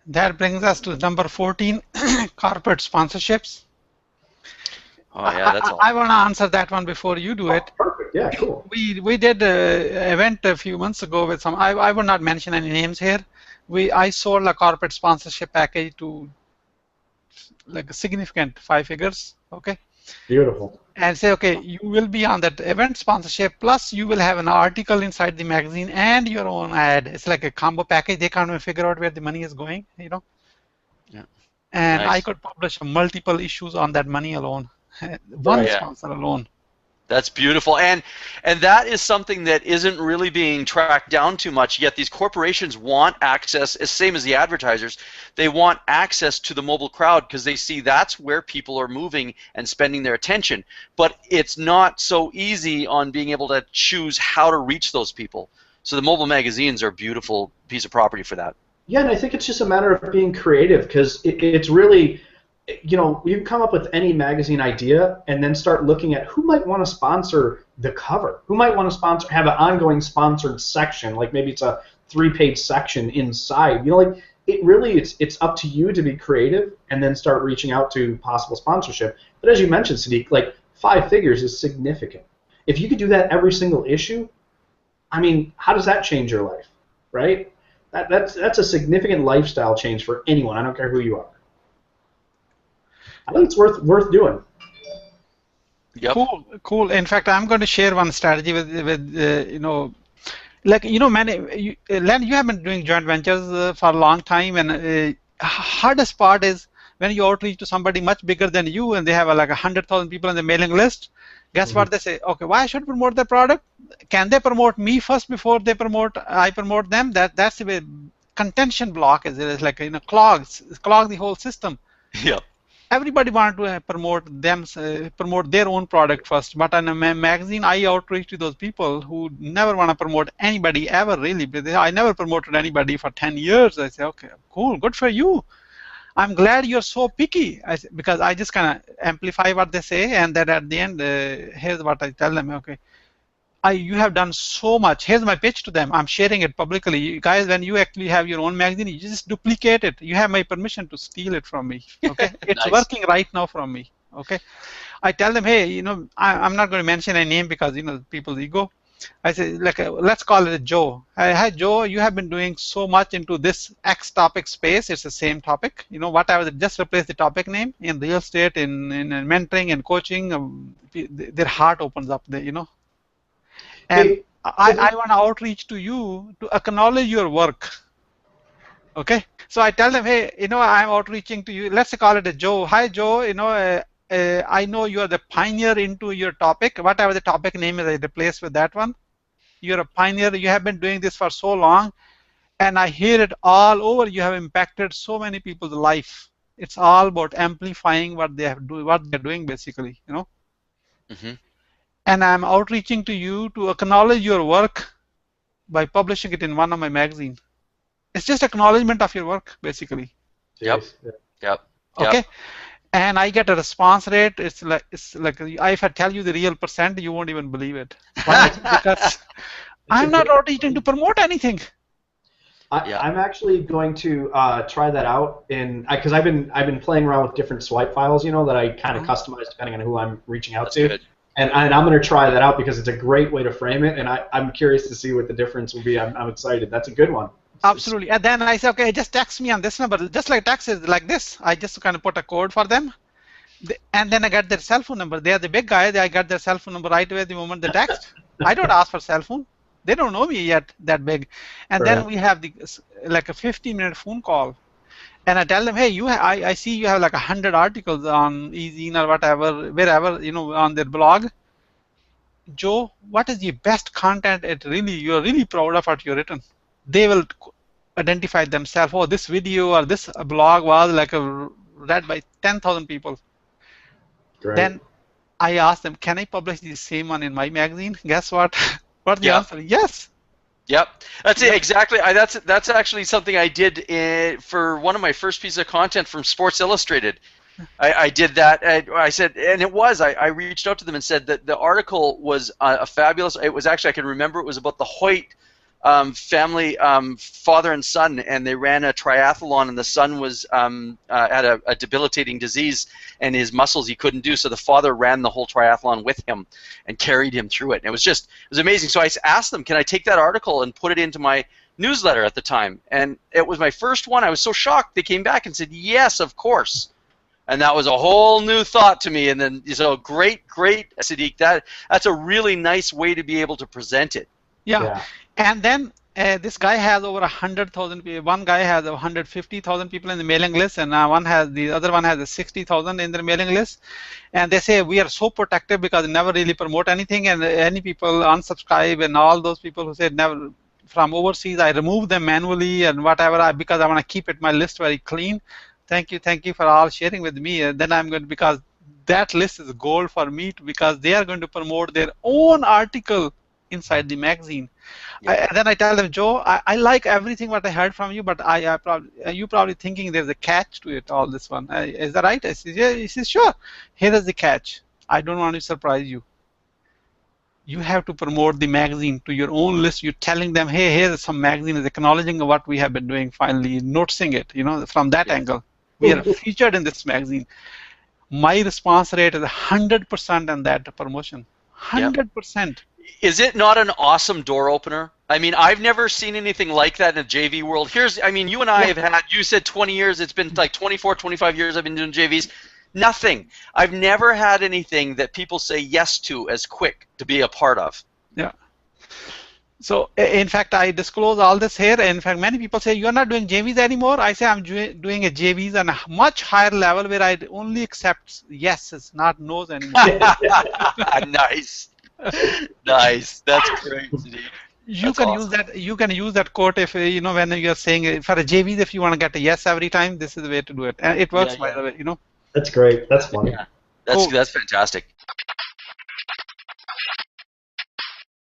That brings us to number 14, corporate sponsorships. Oh yeah, that's all. I want to answer that one before you do it. Perfect. Yeah, cool. We did an event a few months ago with some. I will not mention any names here. I sold a corporate sponsorship package to like a significant 5 figures. Okay. Beautiful. And say, okay, you will be on that event sponsorship, plus you will have an article inside the magazine and your own ad. It's like a combo package. They can't even figure out where the money is going, you know. Yeah. And Nice. I could publish multiple issues on that money alone, one sponsor alone. That's beautiful, and that is something that isn't really being tracked down too much yet. These corporations want access, same as the advertisers. They want access to the mobile crowd because they see that's where people are moving and spending their attention. But it's not so easy on being able to choose how to reach those people. So the mobile magazines are a beautiful piece of property for that. Yeah, and I think it's just a matter of being creative because it's really, you know, you come up with any magazine idea and then start looking at who might want to sponsor the cover, who might want to have an ongoing sponsored section, like maybe it's a 3-page section inside. You know, like it really it's up to you to be creative and then start reaching out to possible sponsorship. But as you mentioned, Siddique, like 5 figures is significant. If you could do that every single issue, I mean, how does that change your life, right? That's a significant lifestyle change for anyone. I don't care who you are. I think it's worth doing. Yep. Cool. In fact, I'm going to share one strategy with you know, like you know, Len, you have been doing joint ventures for a long time, and hardest part is when you outreach to somebody much bigger than you, and they have like 100,000 people on the mailing list. Guess what they say? Okay, why should I promote their product? Can they promote me first before I promote them? That's the contention block is. It is like, you know, clog the whole system. Yeah. Everybody wanted to promote their own product first, but in a magazine, I outreach to those people who never want to promote anybody ever, really. I never promoted anybody for 10 years. I say, okay, cool, good for you. I'm glad you're so picky, because I just kind of amplify what they say, and then at the end, here's what I tell them. Okay, you have done so much. Here's my pitch to them. I'm sharing it publicly. You guys, when you actually have your own magazine, you just duplicate it. You have my permission to steal it from me. Okay, it's Nice. working right now from me. Okay, I tell them, hey, you know, I'm not going to mention a name because, you know, people's ego. I say, like, let's call it Joe. Hi, Joe. You have been doing so much into this X topic space. It's the same topic. You know, whatever. Just replace the topic name in real estate, in mentoring and coaching. Their heart opens up there. You know. And I want to outreach to you to acknowledge your work. Okay. So I tell them, hey, you know, I'm outreaching to you. Let's call it a Joe. Hi, Joe. You know, I know you are the pioneer into your topic. Whatever the topic name is, I replace with that one. You're a pioneer. You have been doing this for so long, and I hear it all over. You have impacted so many people's life. It's all about amplifying what they're doing, basically. You know. Mm-hmm. And I'm outreaching to you to acknowledge your work by publishing it in one of my magazines. It's just acknowledgement of your work, basically. Yep. Okay. And I get a response rate. It's like if I tell you the real percent, you won't even believe it. Why? Because I'm not outreaching to promote anything. I'm actually going to try that out because I've been playing around with different swipe files, you know, that I kind of customize depending on who I'm reaching out to. Good. And I'm going to try that out because it's a great way to frame it, and I'm curious to see what the difference will be. I'm excited. That's a good one. Absolutely. And then I say, okay, just text me on this number. Just like text is like this. I just kind of put a code for them. And then I get their cell phone number. They are the big guy. I got their cell phone number right away the moment they text. I don't ask for cell phone. They don't know me yet that big. And then we have like a 15-minute phone call. And I tell them, hey, I see you have like 100 articles on eZine or whatever, wherever, you know, on their blog. Joe, what is the best content you're really proud of what you've written? They will identify themselves. Oh, this video or this blog was like read by 10,000 people. Great. Then I ask them, can I publish the same one in my magazine? Guess what? What's the answer? Yes. Yep, that's it exactly. That's actually something I did for one of my first pieces of content from Sports Illustrated. I did that. I said, and it was. I reached out to them and said that the article was a fabulous. It was actually, I can remember, it was about the Hoyt family, father and son, and they ran a triathlon, and the son was had a debilitating disease, and his muscles he couldn't do, so the father ran the whole triathlon with him and carried him through it. And it was amazing. So I asked them, can I take that article and put it into my newsletter at the time? And it was my first one. I was so shocked. They came back and said, yes, of course. And that was a whole new thought to me. And then, so great, Siddique. That's a really nice way to be able to present it. Yeah. And then this guy has over 100,000 people. One guy has 150,000 people in the mailing list, and the other one has 60,000 in their mailing list. And they say we are so protective because they never really promote anything, and any people unsubscribe, and all those people who said never from overseas, I remove them manually and whatever because I want to keep my list very clean. Thank you for all sharing with me. And then I'm going to, because that list is gold for me because they are going to promote their own article inside the magazine. And then I tell them, Joe, I like everything what I heard from you, but you probably thinking there's a catch to it, all this one. Is that right? I said, yeah. He says, sure. Here is the catch. I don't want to surprise you. You have to promote the magazine to your own list. You're telling them, hey, here's some magazine is acknowledging what we have been doing, finally noticing it, from that angle. We are featured in this magazine. My response rate is 100% on that promotion. 100%. Is it not an awesome door opener? I mean, I've never seen anything like that in the JV world. You and I have had, you said 20 years, it's been like 24, 25 years I've been doing JVs. Nothing. I've never had anything that people say yes to as quick to be a part of. Yeah. So, in fact, I disclose all this here. In fact, many people say, you're not doing JVs anymore. I say I'm doing a JVs on a much higher level where I only accept yeses, not no's anymore. Nice. Nice. That's great. You can use that quote if when you're saying for a JVs, if you want to get a yes every time, this is the way to do it, and it works by the way. That's great. That's funny. Yeah. That's fantastic.